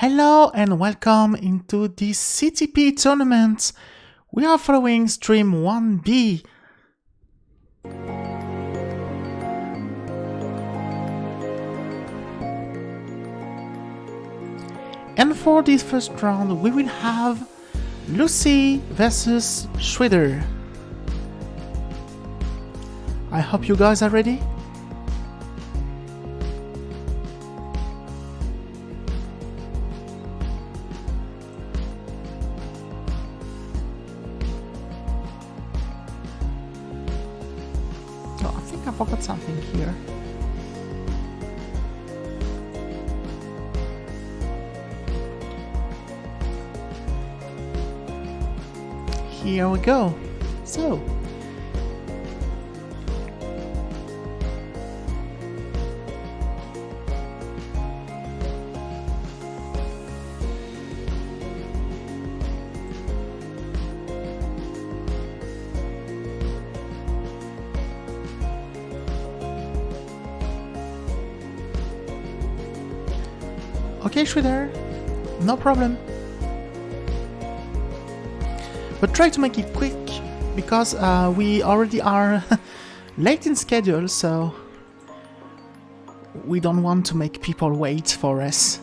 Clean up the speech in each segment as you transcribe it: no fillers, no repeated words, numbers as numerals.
Hello and welcome into the CTP tournament. We are following stream 1B. And for this first round, we will have Lucy versus Shredder. I hope you guys are ready. Oh, I think I forgot something here. Here we go. So, okay, Shredder, no problem. But try to make it quick, because we already are late in schedule, so we don't want to make people wait for us.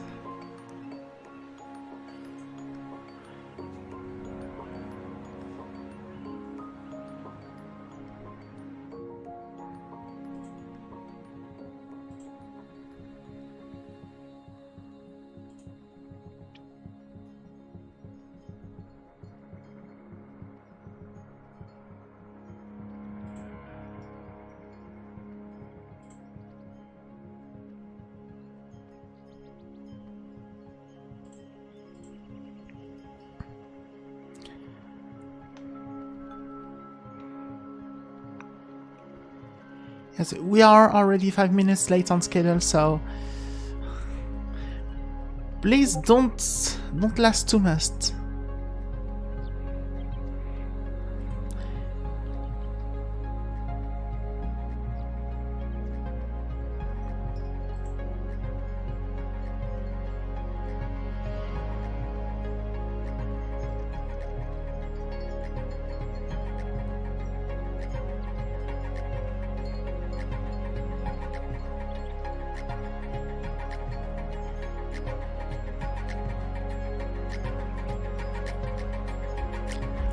Yes, we are already 5 minutes late on schedule, so please don't last too much.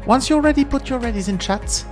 Once you're ready, put your readies in chat.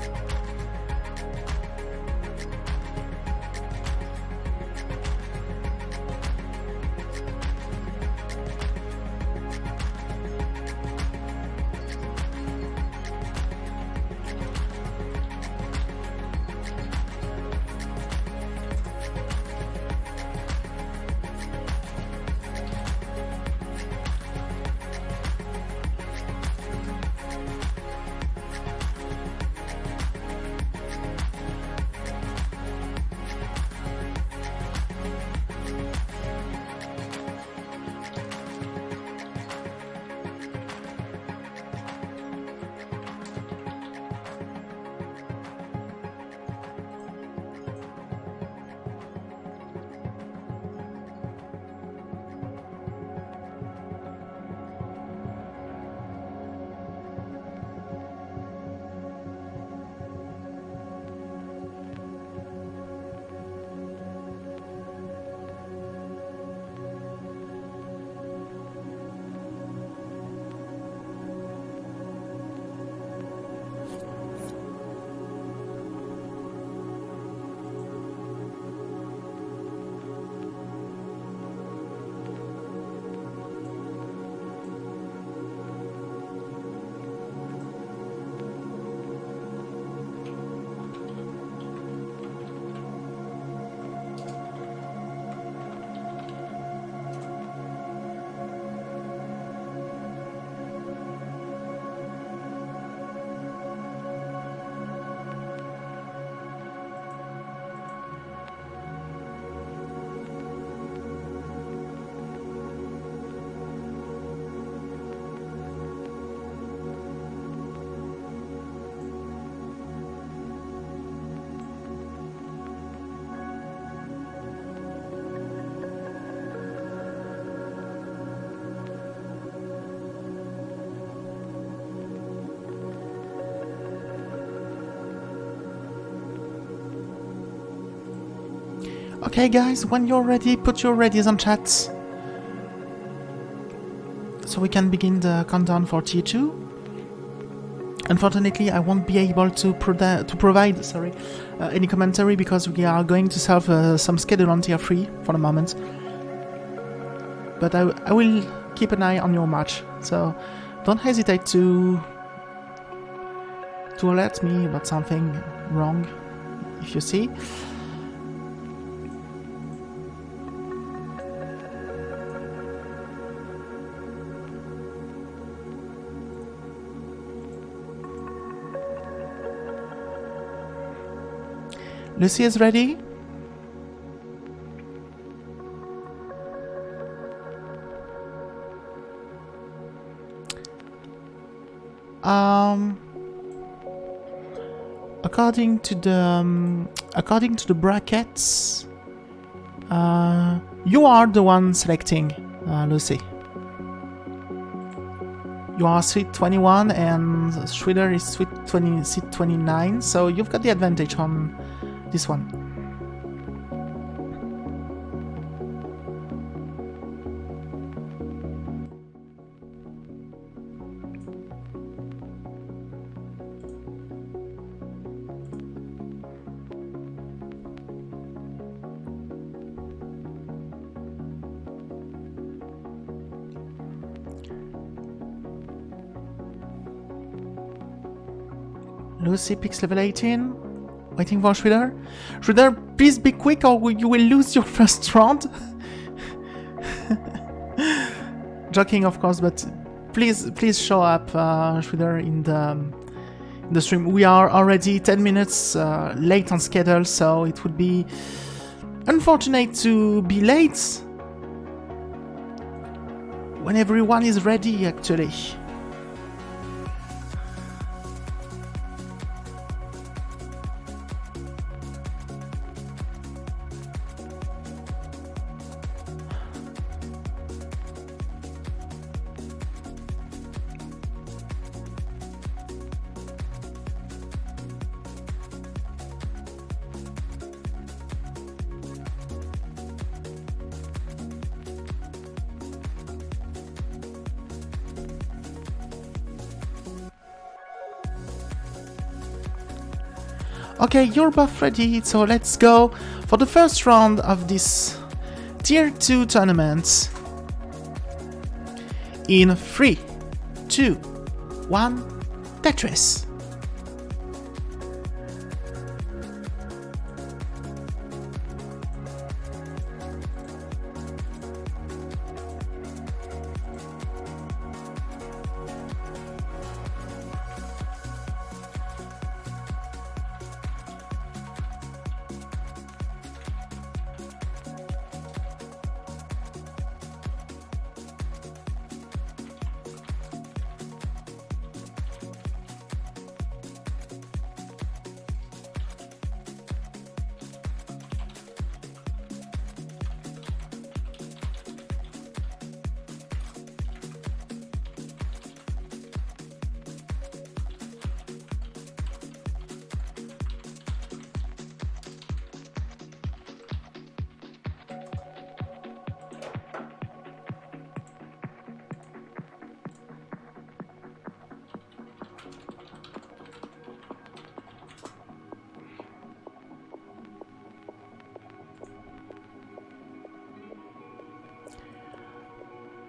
Okay guys, when you're ready, put your readies on chat. So we can begin the countdown for tier 2. Unfortunately, I won't be able to provide any commentary because we are going to solve some schedule on tier 3 for the moment. But I will keep an eye on your match, so don't hesitate to alert me about something wrong if you see. Lucy is ready. According to the brackets, you are the one selecting, Lucy. You are seat 21 and Schroeder is seat 29, so you've got the advantage on this one. Lucy picks level 18. Waiting for Schroeder. Schroeder, please be quick or you will lose your first round. Joking, of course, but please show up, Schroeder, in the stream. We are already 10 minutes late on schedule, so it would be unfortunate to be late when everyone is ready, actually. Okay, you're both ready, so let's go for the first round of this Tier 2 tournament. In 3, 2, 1, Tetris.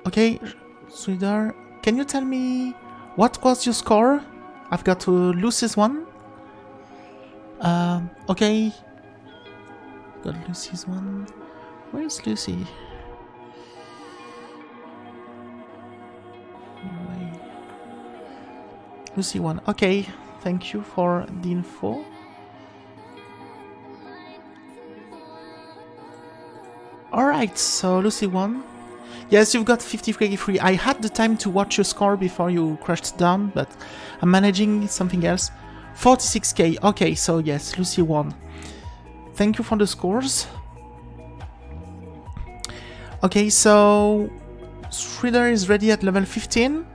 Okay, Sweetheart, can you tell me what was your score? I've got Lucy's one. Okay. Got Lucy's one. Where is Lucy? Lucy one. Okay, thank you for the info. Alright, so Lucy won. Yes, you've got 53. I had the time to watch your score before you crashed down, but I'm managing something else. 46k. Okay, so yes, Lucy won. Thank you for the scores. Okay, so Schroeder is ready at level 15.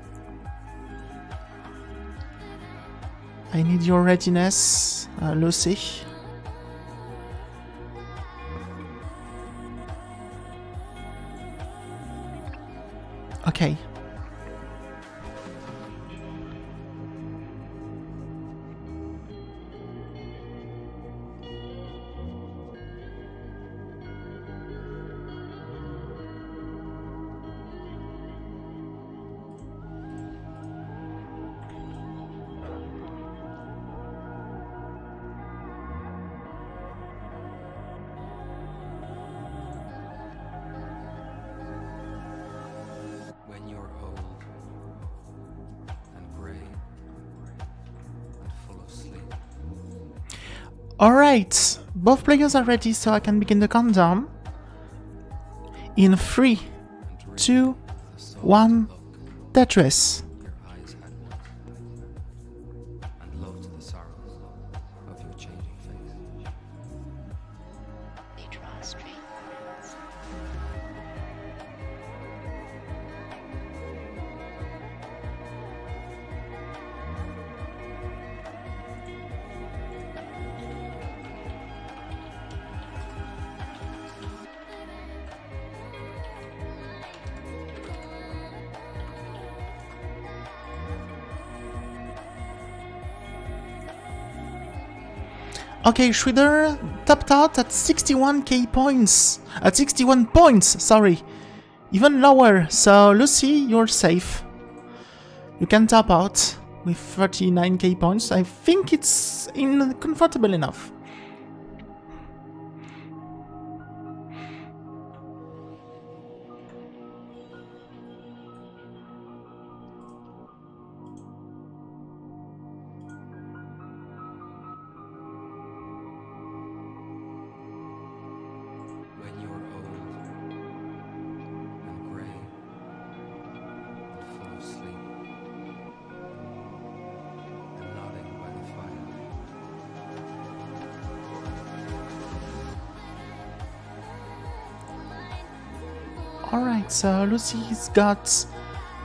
I need your readiness, Lucy. Okay. Alright, both players are ready, so I can begin the countdown. In 3, 2, 1, Tetris. Okay, Schroeder topped out at 61k points. At 61 points, sorry. Even lower, so Lucy, you're safe. You can top out with 39k points. I think it's comfortable enough. Alright, so Lucy's got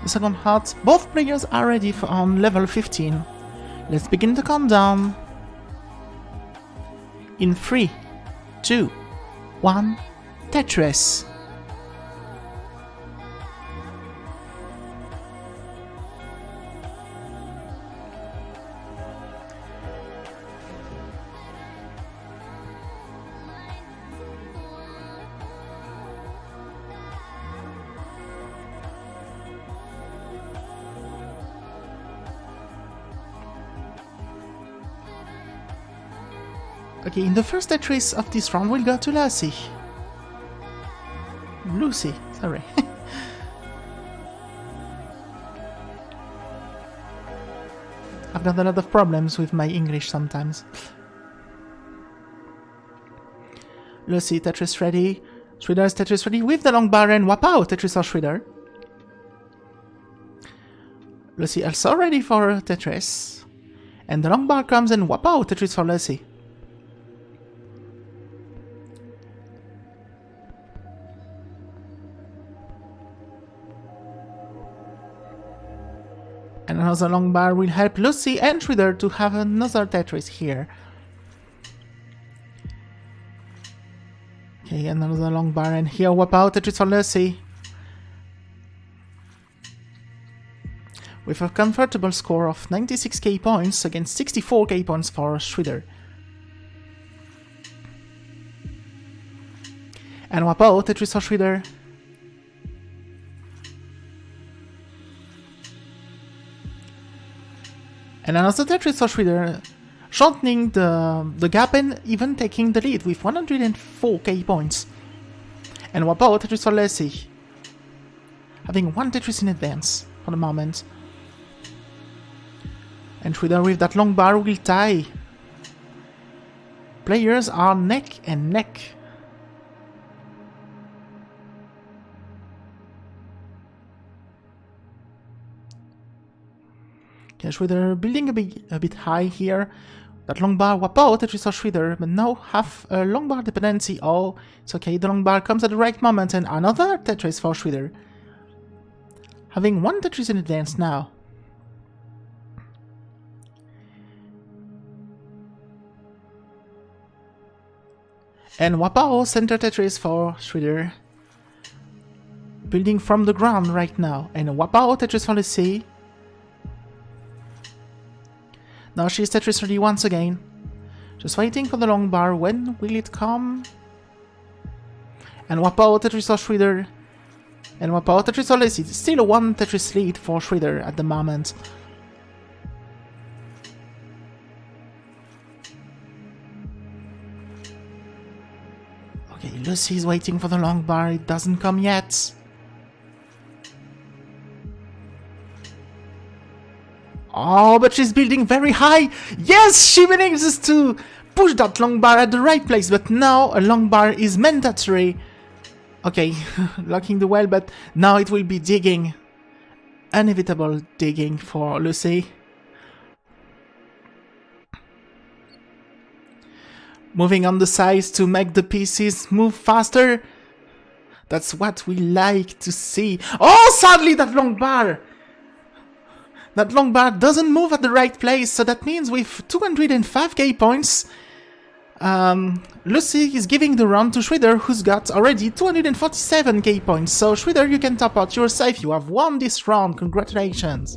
the second heart. Both players are ready on level 15. Let's begin the countdown. In 3, 2, 1, Tetris. Okay, in the first Tetris of this round, we'll go to Lucy. Lucy, sorry. I've got a lot of problems with my English sometimes. Lucy, Tetris ready. Shredder's Tetris ready with the long bar and Wapow, Tetris or Shredder. Lucy also ready for Tetris. And the long bar comes and Wapow, Tetris for Lucy. And another long bar will help Lucy and Shredder to have another Tetris here. Okay, another long bar, and here Wapow, Tetris for Lucy. With a comfortable score of 96k points against 64k points for Shredder. And Wapow, Tetris for Shredder. And another Tetris for Shredder, shortening the gap and even taking the lead with 104k points. And Wapow, Tetris for Lucy, having one Tetris in advance for the moment. And Shredder with that long bar will tie. Players are neck and neck. Okay, Shredder building a bit high here. That long bar, Wapow, Tetris or Shredder, but now have a long bar dependency. Oh, it's okay, the long bar comes at the right moment, and another Tetris for Shredder. Having one Tetris in advance now. And Wapow, center Tetris for Shredder. building from the ground right now. And Wapao Tetris for Lucy. Now she's Tetris ready once again. Just waiting for the long bar. When will it come? And Wapao Tetris or Shredder. And Wapao Tetris or Lucy. Still a 1 Tetris lead for Shredder at the moment. Okay, Lucy is waiting for the long bar. It doesn't come yet. Oh, but she's building very high. Yes, she manages to push that long bar at the right place. But now a long bar is mandatory. Okay, locking the well, but now it will be digging. Inevitable digging for Lucy. Moving on the sides to make the pieces move faster. That's what we like to see. Oh, sadly that long bar! That long bar doesn't move at the right place, so that means with 205k points, Lucy is giving the round to Shredder, who's got already 247k points. So Shredder, you can top out yourself. You have won this round. Congratulations.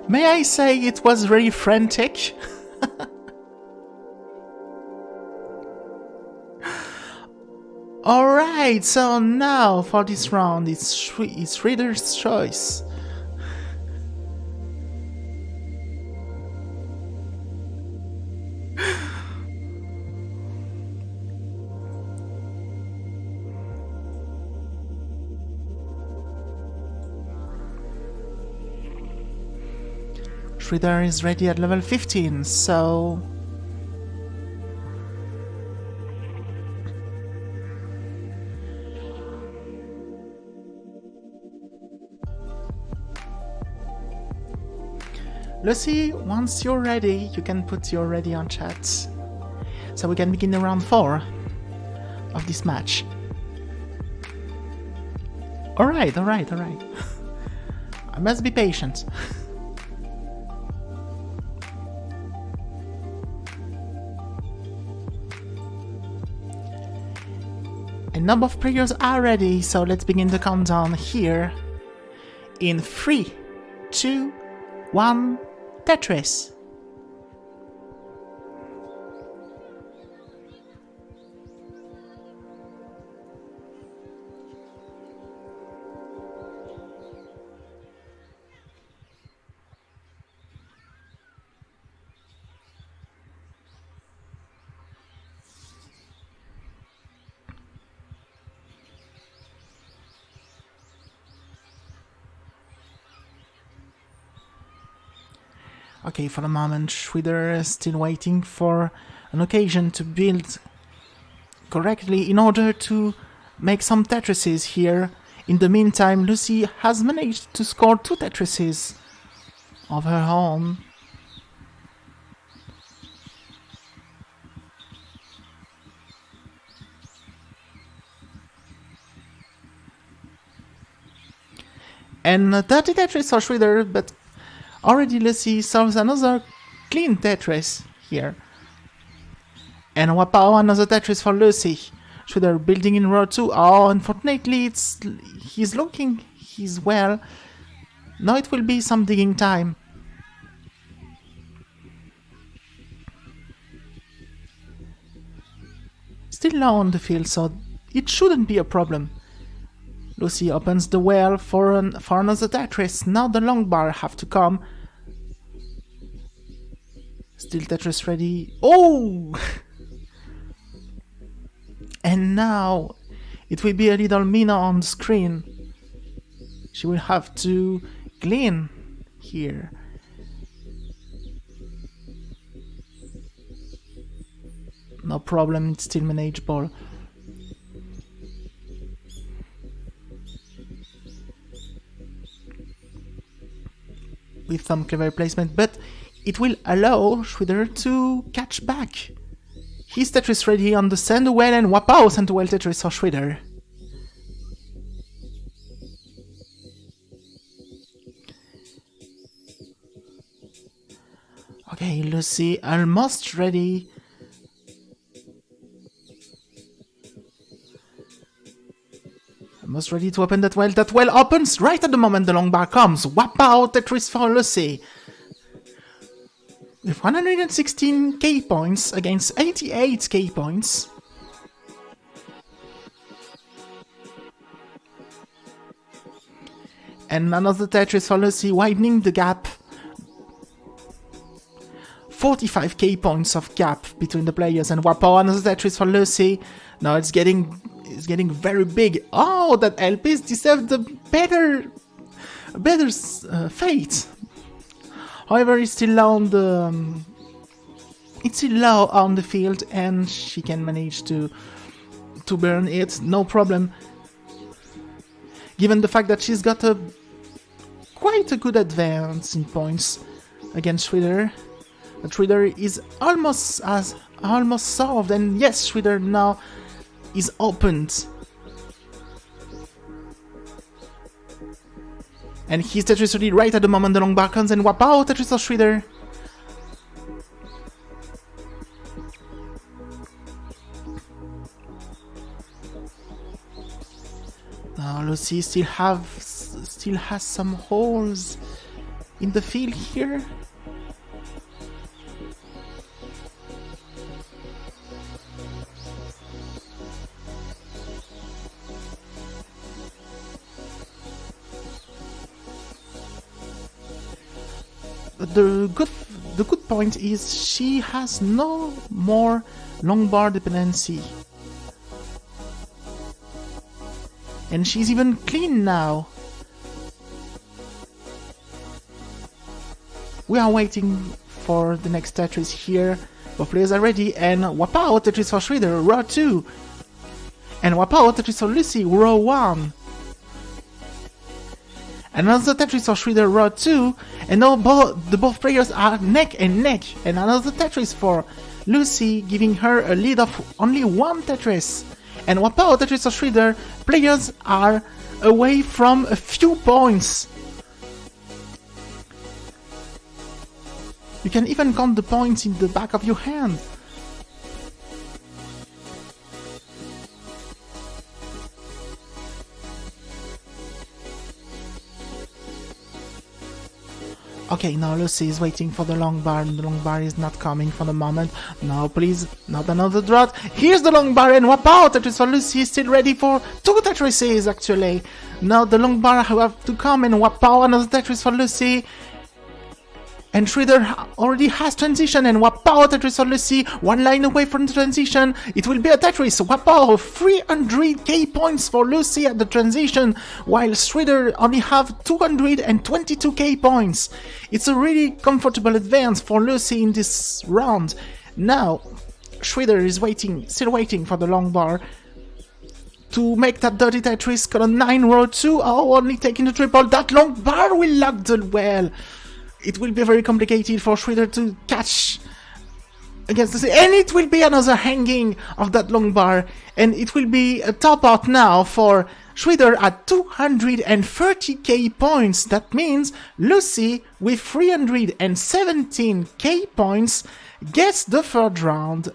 May I say it was very frantic? Alright, so now for this round it's Reader's choice. Shredder is ready at level 15, so... Lucy, once you're ready, you can put your ready on chat. So we can begin the round 4 of this match. Alright. I must be patient. A number of players are ready, so let's begin the countdown here. In 3, 2, 1, Tetris. Okay, for the moment, Shredder is still waiting for an occasion to build correctly in order to make some Tetrises here. In the meantime, Lucy has managed to score 2 Tetrises of her own. And 30 Tetris for Shredder, but already Lucy solves another clean Tetris here. And Wapao, another Tetris for Lucy. Shredder building in row 2. Oh, unfortunately, he's well. Now it will be some digging time. Still low on the field, so it shouldn't be a problem. Lucy opens the well for another Tetris. Now the long bar have to come. Still Tetris ready. Oh! And now it will be a little Mina on the screen. She will have to clean here. No problem, it's still manageable. with some clever placement, but it will allow Schroeder to catch back. His Tetris ready on the send well, and wapow, send well Tetris for Schroeder. Okay, Lucy almost ready. Almost ready to open that well. That well opens right at the moment the long bar comes. Wapow, Tetris for Lucy. With 116k points against 88k points. And another Tetris for Lucy, widening the gap. 45k points of gap between the players, and wapow, another Tetris for Lucy. Now it's getting very big. Oh, that LPs deserve the better fate. However, it's still low on the field, and she can manage to burn it, no problem. Given the fact that she's got quite a good advance in points against Schroeder. But Schroeder is almost solved, and yes, Schroeder now is opened. And he's Tetris ready right at the moment the long bar comes, and wapow, Tetris for Schroeder. Now Lucy still has some holes in the field here. The good point is she has no more long bar dependency. And she's even clean now. We are waiting for the next Tetris here. Both players are ready, and wapow, Tetris for Schroeder, row 2. And wapow, Tetris for Lucy, row 1. Another Tetris for Schroeder, row 2, and now both players are neck and neck. And another Tetris for Lucy, giving her a lead of only one Tetris. And wapow, Tetris for Schroeder, players are away from a few points. You can even count the points in the back of your hand. Okay, now Lucy is waiting for the long bar, and the long bar is not coming for the moment. No, please, not another drought. Here's the long bar, and wapow, Tetris for Lucy is still ready for 2 Tetrises, actually. Now the long bar have to come, and wapow, another Tetris for Lucy. And Schroeder already has transition, and wapow, Tetris for Lucy, one line away from the transition. It will be a Tetris, wapow, 300k points for Lucy at the transition, while Schroeder only have 222k points. It's a really comfortable advance for Lucy in this round. Now, Schroeder is still waiting for the long bar to make that dirty Tetris, column 9, row 2, oh, only taking the triple. That long bar will lock the well. It will be very complicated for Schroeder to catch against the... And it will be another hanging of that long bar. And it will be a top out now for Schroeder at 230k points. That means Lucy, with 317k points, gets the fourth round,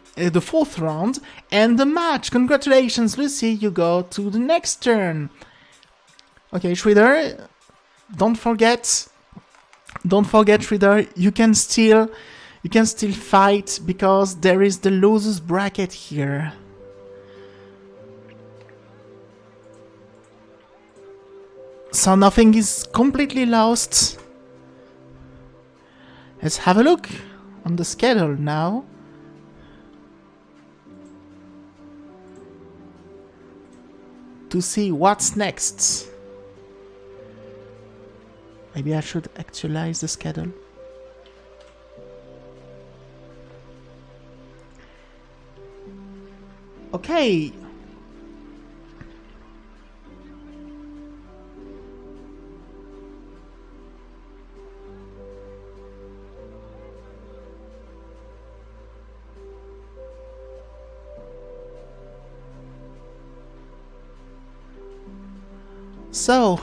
and the match. Congratulations, Lucy, you go to the next turn. Okay, Schroeder, don't forget, Schroeder, you can still fight, because there is the losers bracket here. So nothing is completely lost. Let's have a look on the schedule now. To see what's next. Maybe I should actualize the schedule. Okay. So,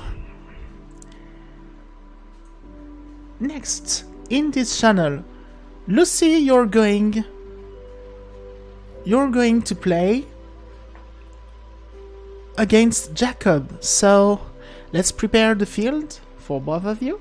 next in this channel, Lucy, you're going to play against Jacob. So, let's prepare the field for both of you.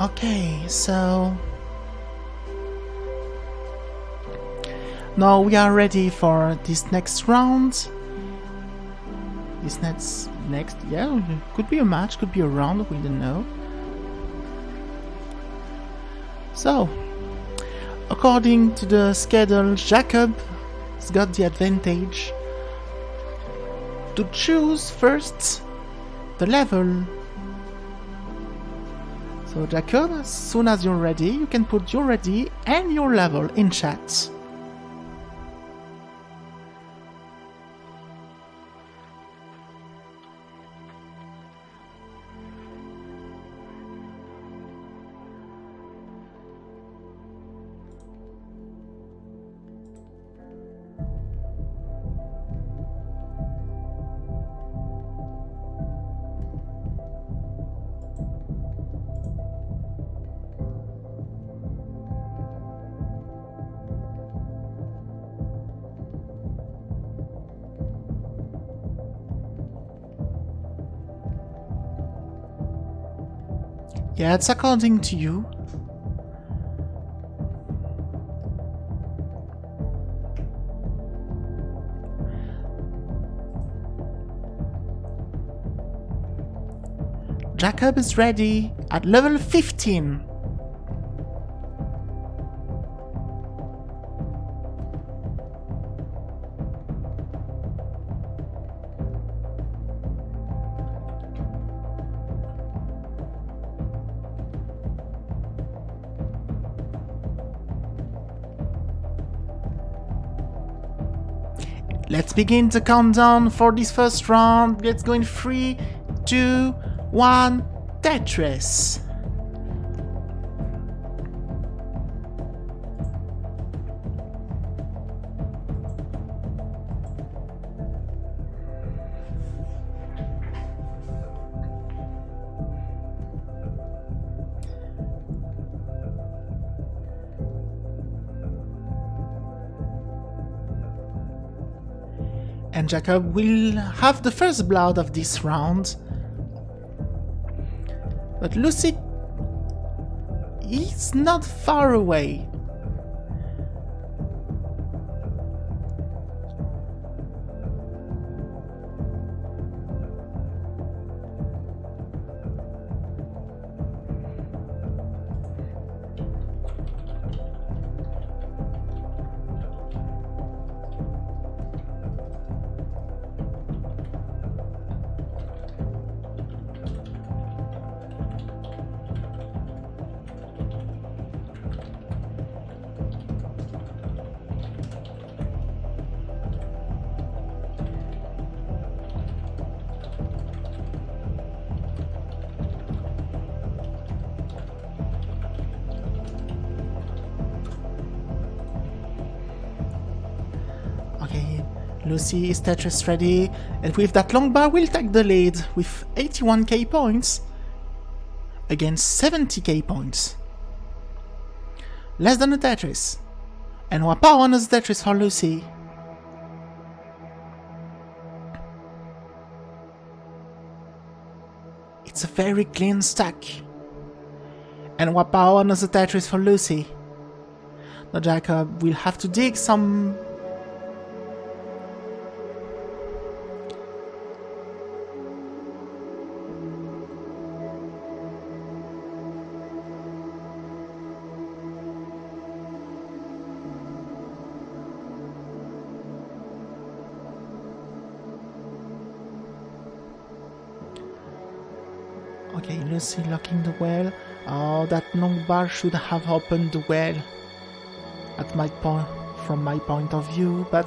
Okay, so now we are ready for this next round. This next, yeah, could be a match, could be a round, we don't know. So, according to the schedule, Jacob has got the advantage to choose first the level. So Jacob, as soon as you're ready, you can put your ready and your level in chat. Yeah, it's according to you. Jacob is ready at level 15. Let's begin the countdown for this first round. Let's go in 3, 2, 1, Tetris. And Jacob will have the first blood of this round. But Lucy is not far away. Okay, Lucy is Tetris ready, and with that long bar we'll take the lead with 81k points against 70k points. Less than a Tetris. And what power on a Tetris for Lucy? It's a very clean stack. And what power on a Tetris for Lucy? Now Jacob will have to dig some... Okay, Lucy locking the well. Oh, that long bar should have opened the well at my point, from my point of view, but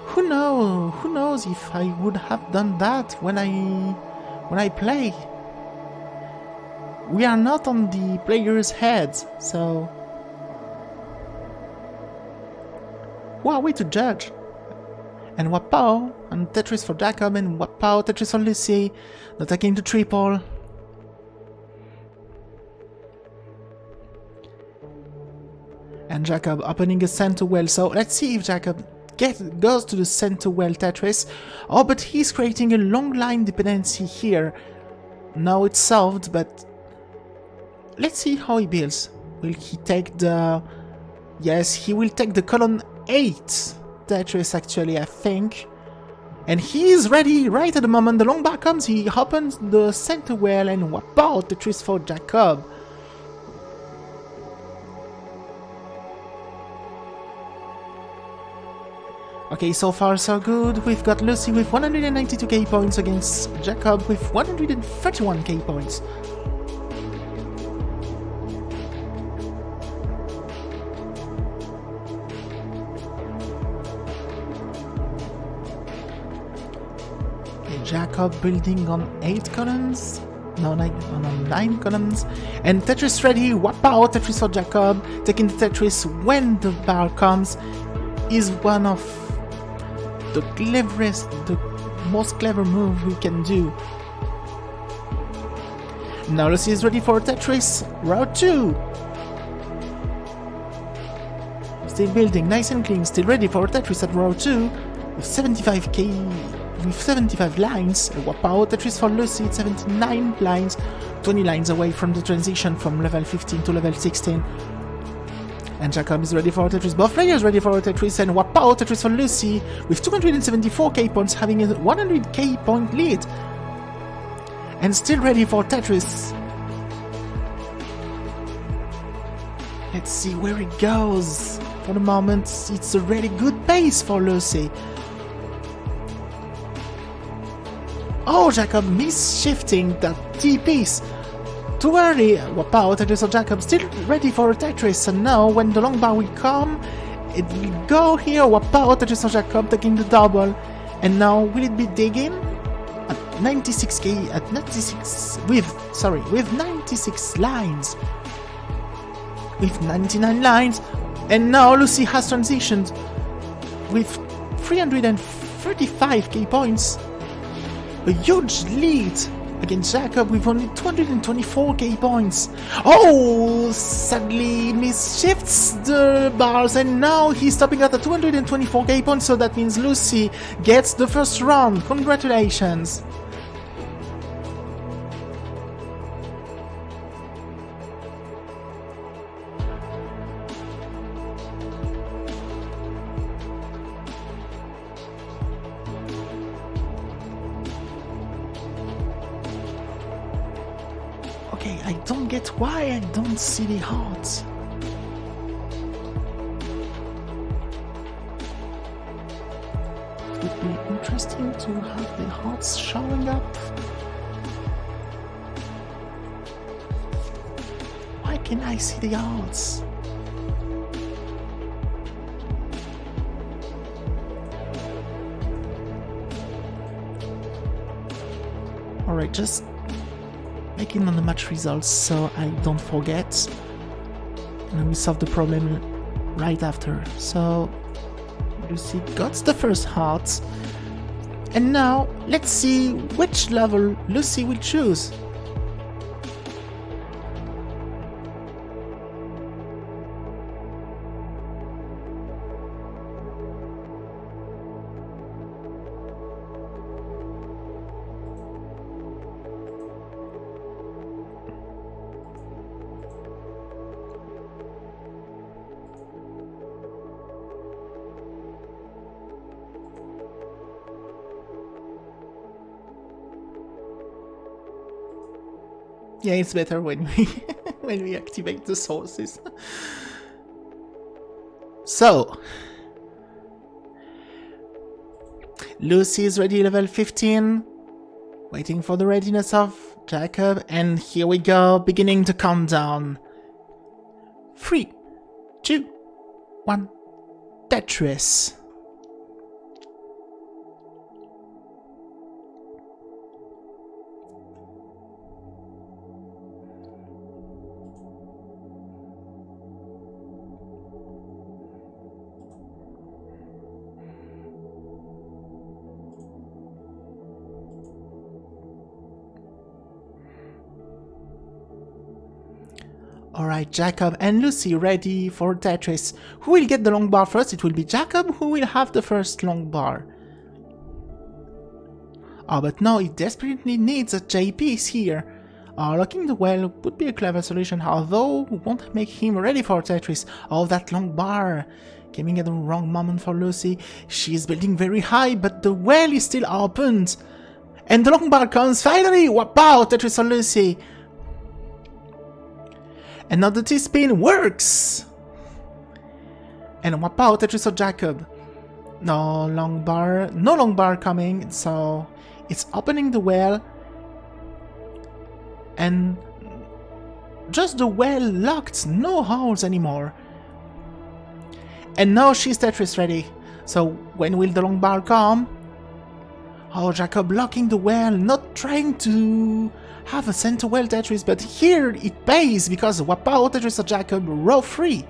who knows if I would have done that when I play. We are not on the player's heads, so who are we to judge? And Wapao and Tetris for Jacob, and Wapao Tetris for Lucy, attacking the triple. And Jacob opening a center well, so let's see if Jacob goes to the center well Tetris. Oh, but he's creating a long line dependency here. Now it's solved, but let's see how he builds. Will he take the... Yes, he will take the column 8 Tetris actually, I think. And he is ready right at the moment the long bar comes, he opens the center well and Wapao Tetris for Jacob. Okay, so far so good. We've got Lucy with 192k points against Jacob with 131k points. Okay, Jacob building on 8 columns. No, on 9 columns. And Tetris ready. Wapao Tetris for Jacob. Taking the Tetris when the bar comes is one of the cleverest, the most clever move we can do. Now Lucy is ready for Tetris Route 2. Still building nice and clean, still ready for Tetris at Route 2 with 75k, with 75 lines. Wapao Tetris for Lucy at 79 lines, 20 lines away from the transition from level 15 to level 16. And Jacob is ready for Tetris, both players ready for Tetris, and Wapao Tetris for Lucy with 274k points, having a 100k point lead. and still ready for Tetris. Let's see where it goes. For the moment, it's a really good pace for Lucy. Oh, Jacob misshifting that T-piece. Too early. Wow, Tetris or Jacob still ready for a Tetris. And now, when the long bar will come, it will go here. Wow, Tetris or Jacob taking the double. And now, will it be digging? At 96k, at 96, with 96 lines. With 99 lines. And now Lucy has transitioned with 335k points. A huge lead against Jacob with only 224k points. Oh, sadly misshifts the bars, and now he's stopping at the 224k points, so that means Lucy gets the first round. Congratulations. Okay, I don't get why I don't see the hearts. It would be interesting to have the hearts showing up. Why can't I see the hearts? Alright, just making on the match results so I don't forget, and then we solve the problem right after. So Lucy got the first heart, and now let's see which level Lucy will choose. Yeah, it's better when we when we activate the sources. So Lucy is ready, level 15, waiting for the readiness of Jacob, and here we go, beginning the countdown. 3, 2, 1, Tetris. Alright, Jacob and Lucy ready for Tetris. Who will get the long bar first? It will be Jacob who will have the first long bar. Oh, but no, it desperately needs a J piece here. Locking the well would be a clever solution, although won't make him ready for Tetris. Oh, that long bar coming at the wrong moment for Lucy. She is building very high, but the well is still opened. And the long bar comes finally! Wow, Tetris for Lucy! And now the T-spin works! And wow, Tetris or Jacob. No long bar coming, so it's opening the well. And just the well locked, no holes anymore. And now she's Tetris ready. So when will the long bar come? Oh, Jacob locking the well, not trying to have a center well Tetris, but here it pays because wow, Tetris or Jacob, row 3.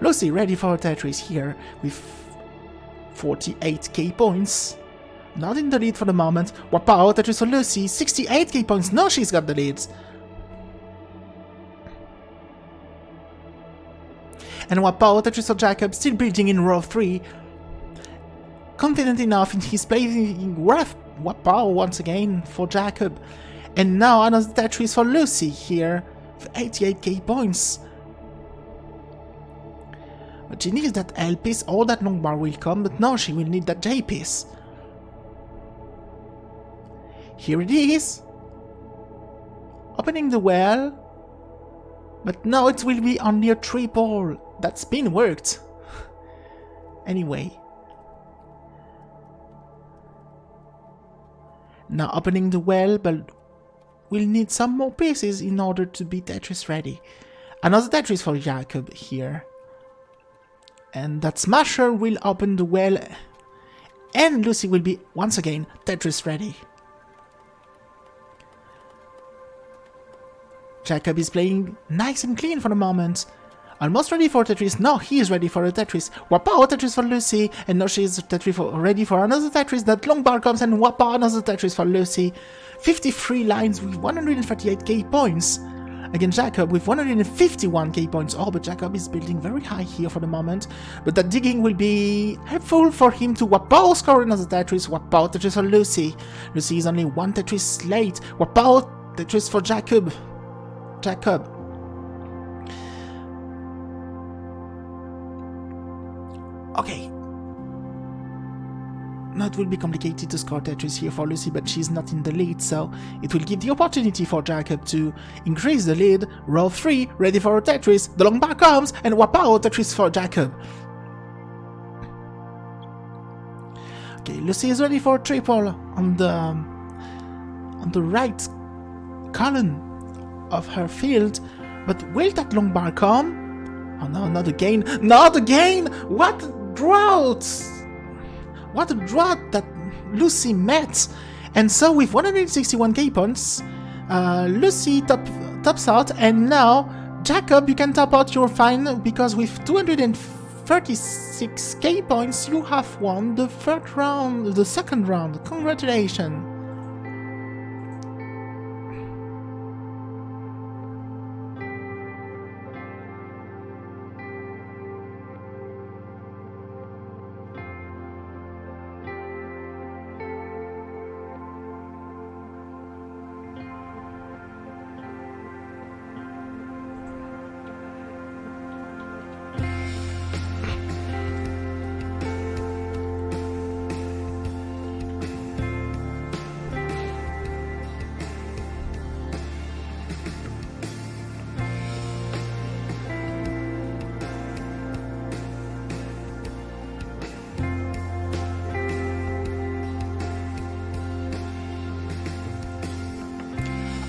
Lucy ready for Tetris here with 48k points. Not in the lead for the moment. Wow, Tetris or Lucy, 68k points. No, she's got the lead. And wow, Tetris or Jacob still building in row 3. Confident enough in his playing rough. Wow, once again for Jacob. And now another Tetris for Lucy here with 88k points. But she needs that L piece or that long bar will come, but now she will need that J piece. Here it is. opening the well. But now it will be only a triple. That spin worked. Anyway. Now opening the well, but we'll need some more pieces in order to be Tetris ready. Another Tetris for Jacob here. And that Smasher will open the well. And Lucy will be, once again, Tetris ready. Jacob is playing nice and clean for the moment. Almost ready for Tetris. No, he is ready for a Tetris. Wapa, Tetris for Lucy. And now she is ready for another Tetris. That long bar comes and Wapa, another Tetris for Lucy. 53 lines with 138k points. Again, Jacob with 151k points. Oh, but Jacob is building very high here for the moment. But that digging will be helpful for him to Wapa score another Tetris. Wapa, Tetris for Lucy. Lucy is only one Tetris late. Wapa, Tetris for Jacob. Okay. Now it will be complicated to score Tetris here for Lucy, but she's not in the lead, so it will give the opportunity for Jacob to increase the lead. Row 3, ready for a Tetris. The long bar comes, and Wapao Tetris for Jacob. Okay, Lucy is ready for a triple on the right column of her field, but will that long bar come? Oh no, not again. Not again! What drought! What a drought that Lucy met! And so with 161k points, Lucy tops out, and now, Jacob, you can top out your fine, because with 236k points, you have won the second round. Congratulations!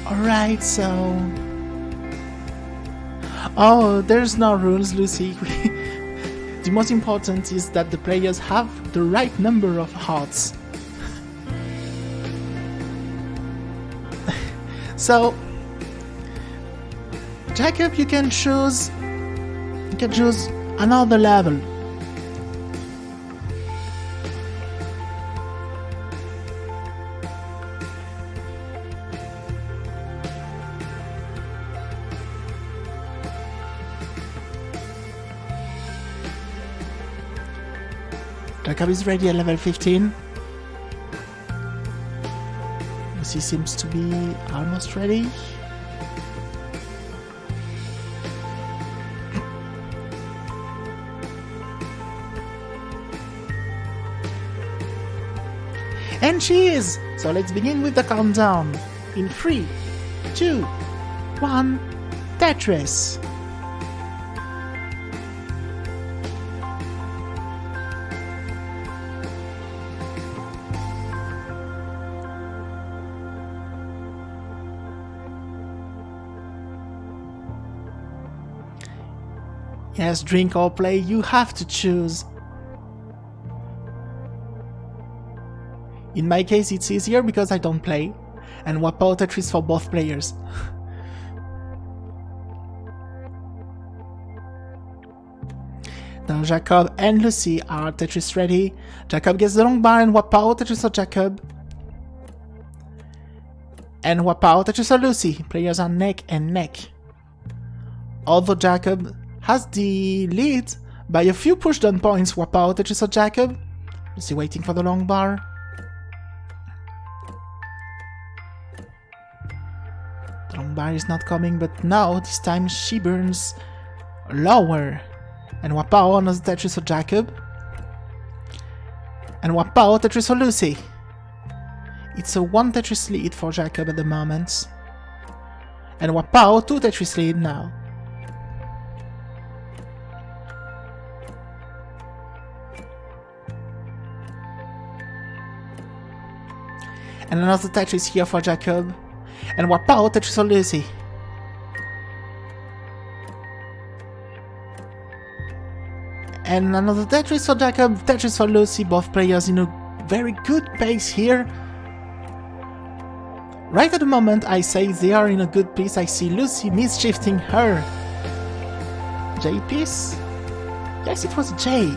Alright, so... Oh, there's no rules, Lucy. The most important is that the players have the right number of hearts. So... Jacob, you can choose another level. Jacob is ready at level 15. Lucy seems to be almost ready. And she is! So let's begin with the countdown. In 3, 2, 1, Tetris! Yes, drink or play, you have to choose. In my case, it's easier because I don't play, and Wapao Tetris for both players. Now Jacob and Lucy are Tetris ready. Jacob gets the long bar and Wapao Tetris for Jacob. And Wapao Tetris for Lucy. Players are neck and neck. Although Jacob has the lead by a few pushdown points, Wapao Tetris for Jacob. Lucy waiting for the long bar. The long bar is not coming, but now this time she burns lower. And Wapao another Tetris for Jacob. And Wapao Tetris for Lucy. It's a one Tetris lead for Jacob at the moment. And Wapao, 2 Tetris lead now. And another Tetris here for Jacob. And Wapao, Tetris for Lucy. And another Tetris for Jacob, Tetris for Lucy, both players in a very good pace here. Right at the moment I say they are in a good pace, I see Lucy misshifting her J piece? Yes, it was J.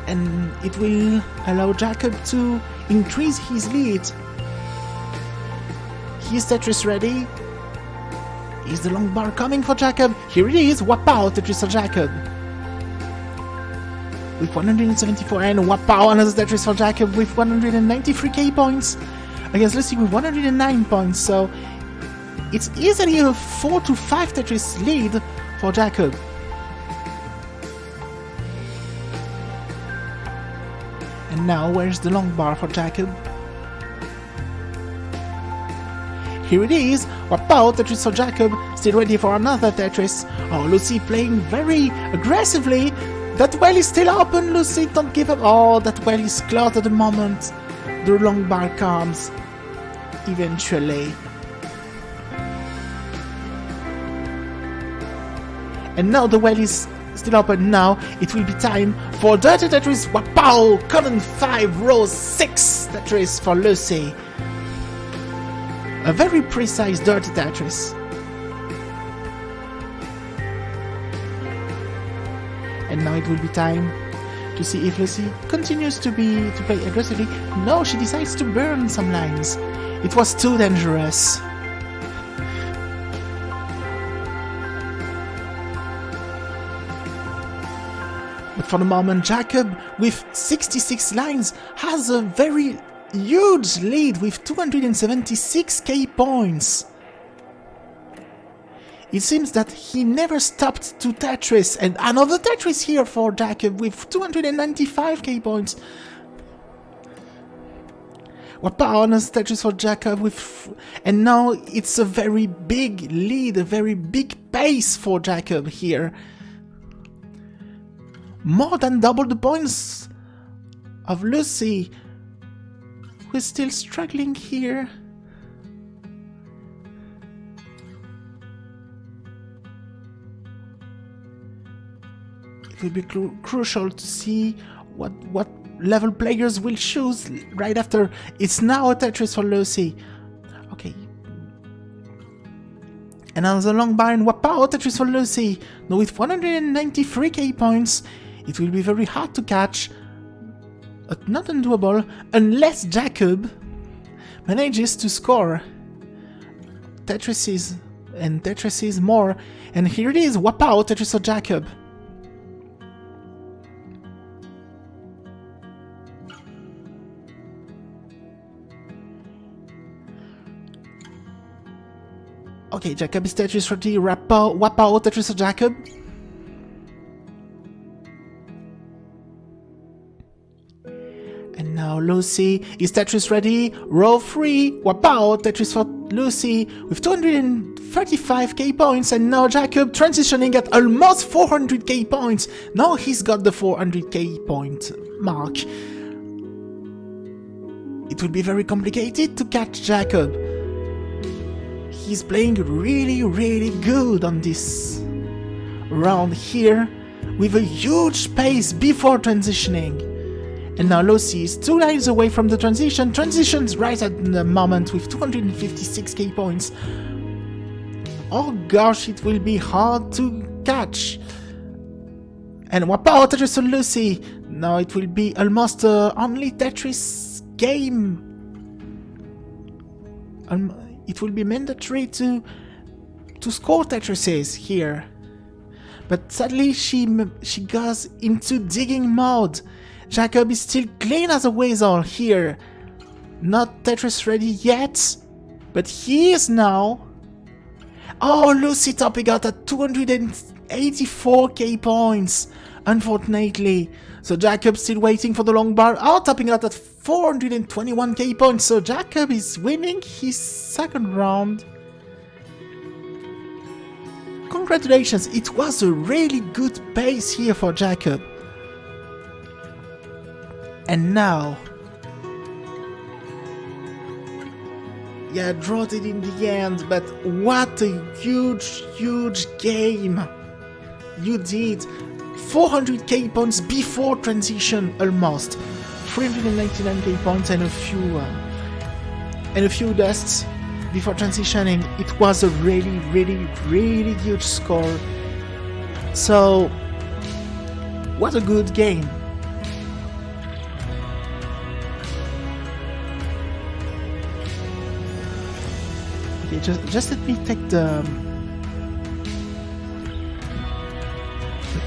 And it will allow Jacob to increase his lead. Is Tetris ready? Is the long bar coming for Jacob? Here it is! Wapao, Tetris for Jacob. With 174, and Wapao, another Tetris for Jacob with 193k points. Against Lucy with 109 points, so it's easily a 4 to 5 Tetris lead for Jacob. And now, where's the long bar for Jacob? Here it is! Wapao, Tetris for Jacob, still ready for another Tetris. Oh, Lucy playing very aggressively. That well is still open, Lucy, don't give up. Oh, that well is closed at the moment. The long bar comes. Eventually. And now the well is still open. Now it will be time for Dirty Tetris. Wapao, column 5, row 6 Tetris for Lucy. A very precise Dirty Tetris. And now it will be time to see if Lucy continues to play aggressively. No, she decides to burn some lines. It was too dangerous. But for the moment, Jacob, with 66 lines, has a very huge lead with 276k points. It seems that he never stopped to Tetris, and another Tetris here for Jacob with 295k points. Wapao, another Tetris for Jacob with... And now it's a very big lead, a very big pace for Jacob here. More than double the points of Lucy, who is still struggling here. It will be crucial to see what level players will choose right after. It's now a Tetris for Lucy. Okay. Another long bar and Wapao, Tetris for Lucy. Now with 193k points, it will be very hard to catch, but not undoable, unless Jacob manages to score Tetrises and Tetrises more. And here it is, Wapao, Tetris for Jacob. Okay, Jacob is Tetris for T, Wapao, Tetris for Jacob. And now Lucy is Tetris ready, row 3, Wapao, Tetris for Lucy with 235k points, and now Jacob transitioning at almost 400k points. Now he's got the 400k point mark. It will be very complicated to catch Jacob. He's playing really good on this round here, with a huge pace before transitioning. And now Lucy is 2 lines away from the transition, transitions right at the moment with 256k points. Oh gosh, it will be hard to catch. And Wapao, Tetris for Lucy. Now it will be almost only Tetris game. It will be mandatory to score Tetrises here. But sadly she goes into digging mode. Jacob is still clean as a weasel here. Not Tetris ready yet, but he is now. Oh, Lucy topping out at 200 84k points, unfortunately. So Jacob still waiting for the long bar. Oh, topping out at 421k points. So Jacob is winning his second round. Congratulations, it was a really good pace here for Jacob. And now... yeah, drawed it in the end, but what a huge game you did. 400k points before transition, almost 399k points and a few dusts before transitioning. It was a really huge score. So what a good game. Okay, just let me take the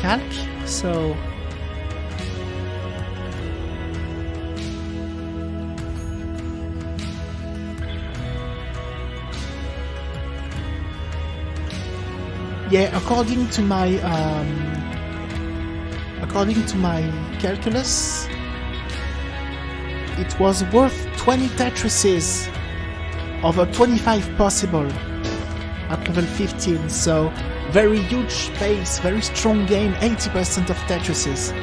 calc. So yeah, according to my calculus, it was worth 20 Tetrises over 25 possible at level 15, so very huge pace, very strong game, 80% of Tetrises.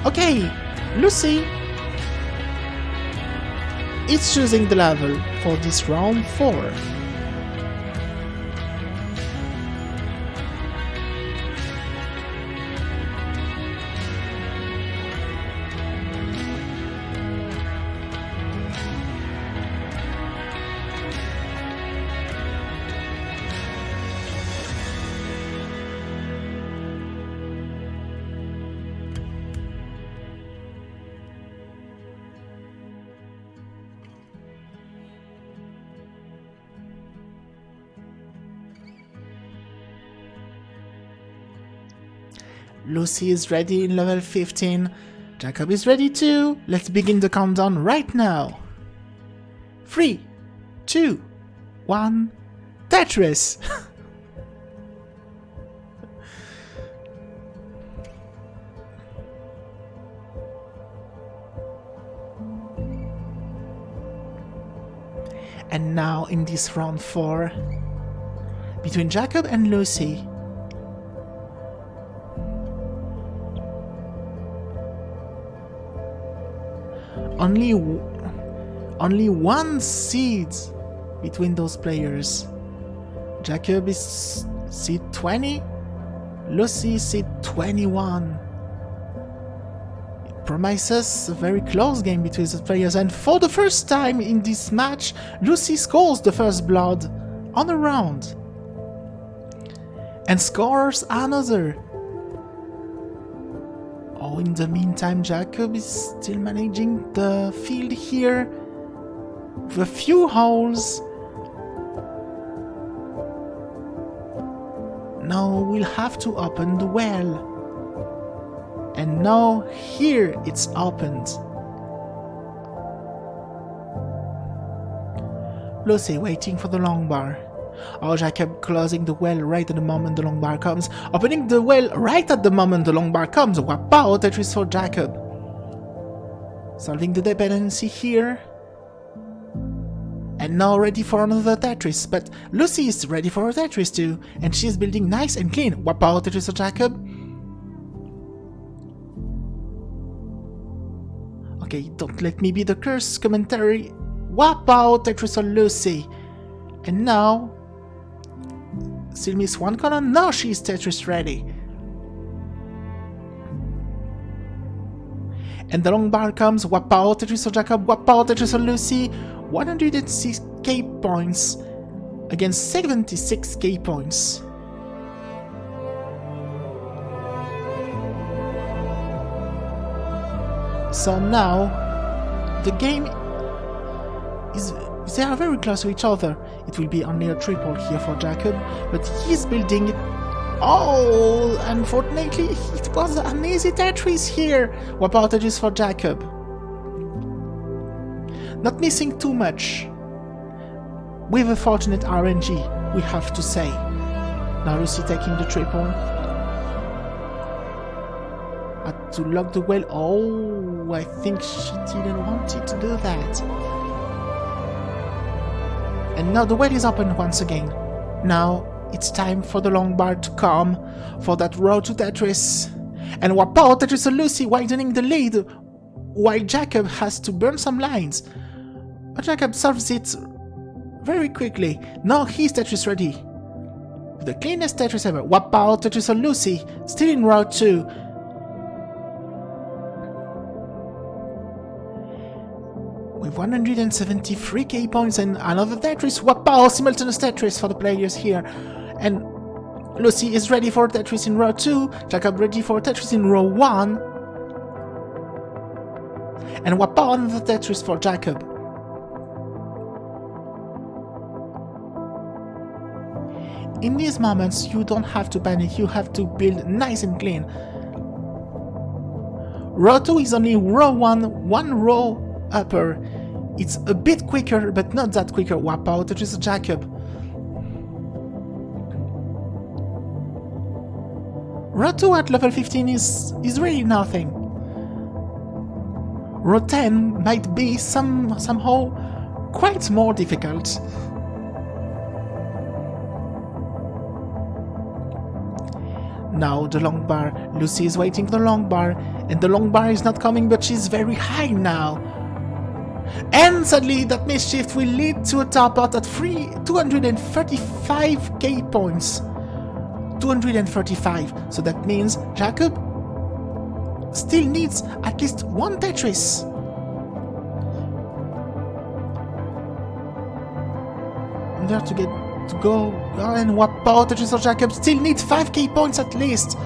Okay, Lucy is choosing the level for this round 4. Lucy is ready in level 15. Jacob is ready too. Let's begin the countdown right now. 3, 2, 1, Tetris! And now in this round 4, between Jacob and Lucy, only one seed between those players. Jacob is seed 20, Lucy is seed 21. It promises a very close game between the players, and for the first time in this match, Lucy scores the first blood on a round and scores another. Oh, in the meantime, Jacob is still managing the field here with a few holes. Now we'll have to open the well. And now here it's opened. Lucy waiting for the long bar. Oh, Jacob closing the well right at the moment the long bar comes. Opening the well right at the moment the long bar comes. Wow, Tetris for Jacob. Solving the dependency here. And now ready for another Tetris. But Lucy is ready for a Tetris too. And she's building nice and clean. Wow, Tetris for Jacob. Okay, don't let me be the curse commentary. Wow, Tetris for Lucy. And now... still miss one column? Now she's Tetris ready. And the long bar comes. Wapow, Tetris for Jacob. Wapow, Tetris for Lucy. 106k points against 76k points. So now the game is... they are very close to each other. It will be only a triple here for Jacob, but he's building... oh, unfortunately, it was an easy Tetris here. What about Tetris for Jacob? Not missing too much. with a fortunate RNG, we have to say. Now Lucy taking the triple. Had to lock the well. Oh, I think she didn't want it to do that. And now the well is open once again. Now it's time for the long bar to come for that road to Tetris. And Wapow Tetris and Lucy widening the lead, while Jacob has to burn some lines. But Jacob solves it very quickly. Now he's Tetris ready. The cleanest Tetris ever. Wapow Tetris and Lucy still in row 2. With 173k points and another Tetris. Wapow simultaneous Tetris for the players here. And Lucy is ready for Tetris in row 2, Jacob ready for Tetris in row 1, and Wapow another Tetris for Jacob. In these moments, you don't have to panic, you have to build nice and clean. Row 2 is only row 1, one row upper. It's a bit quicker, but not that quicker. Wapow Tetris Jacob. Row 2 at level 15 is really nothing. Row 10 might be somehow quite more difficult. Now the long bar. Lucy is waiting for the long bar, and the long bar is not coming, but she's very high now. And suddenly that mischief will lead to a top out at 235k points. 235, so that means Jacob still needs at least one Tetris. There to go and Wapow Tetris or Jacob still needs 5k points at least.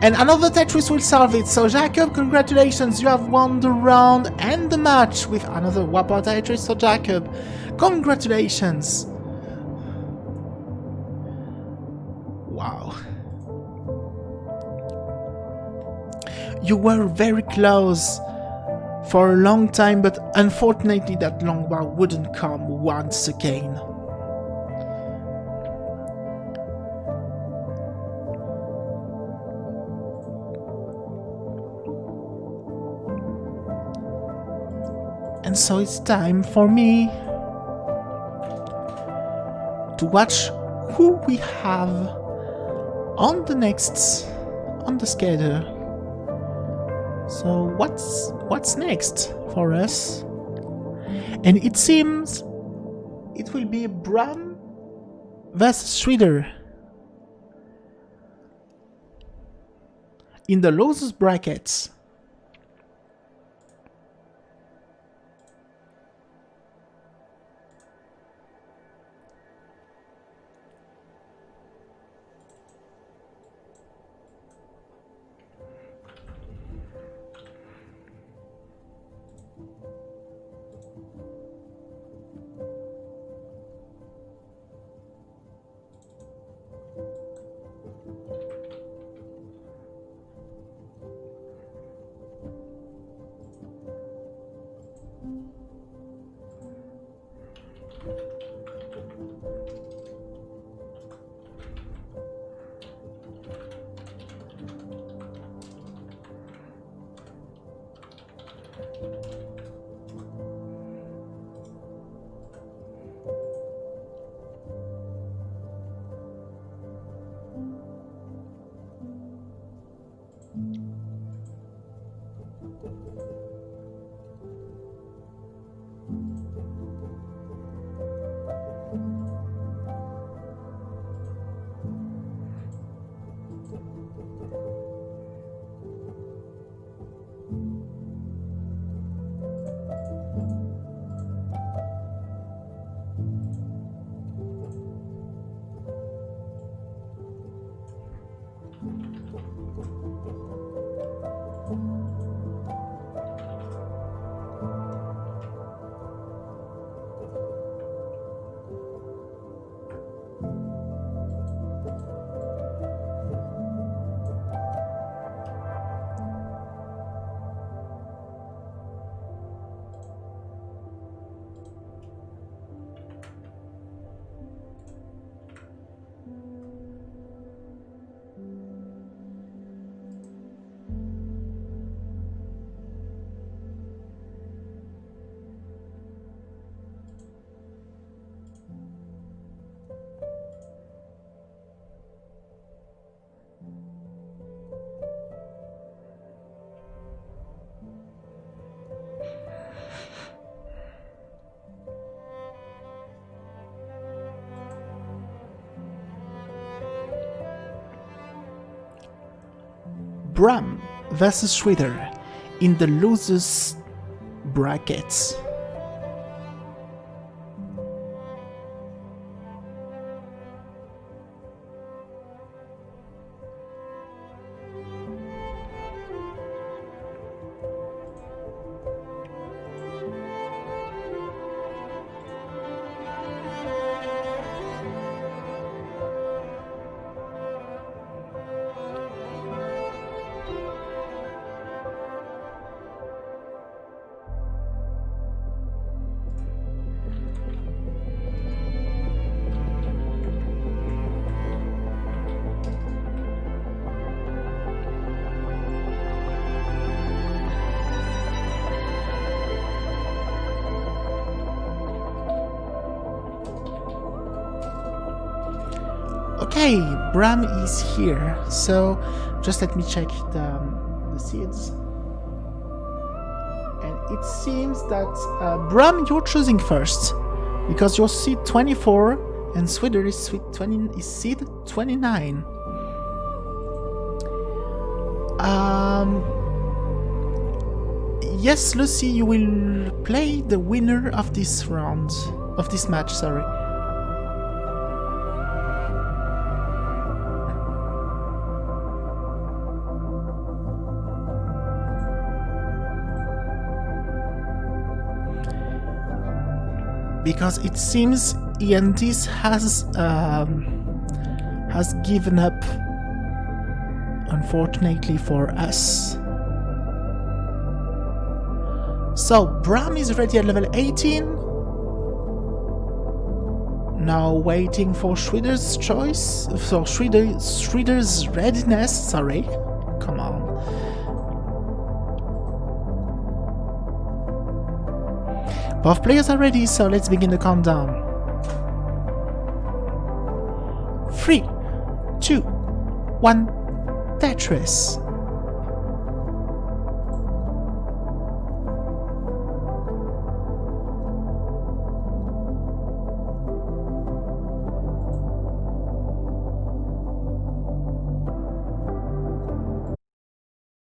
And another Tetris will solve it, so Jacob, congratulations, you have won the round and the match with another Wapow Tetris or Jacob. Congratulations. Wow. You were very close for a long time, but unfortunately that long bar wouldn't come once again. And so it's time for me to watch who we have on the schedule. So what's next for us? And it seems it will be Bram vs Schroeder in the losers brackets. Bram versus Schwitter in the losers brackets. Okay, Bram is here, so just let me check the seeds. And it seems that Bram, you're choosing first, because you're seed 24 and Swidder is seed 29. Yes, Lucy, you will play the winner of this round, of this match, sorry. Because it seems Iantis has given up, unfortunately for us. So Bram is ready at level 18. Now waiting for Schwitter's choice, for Schwitter's readiness. Sorry, come on. Both players are ready, so let's begin the countdown. 3, 2, 1, Tetris.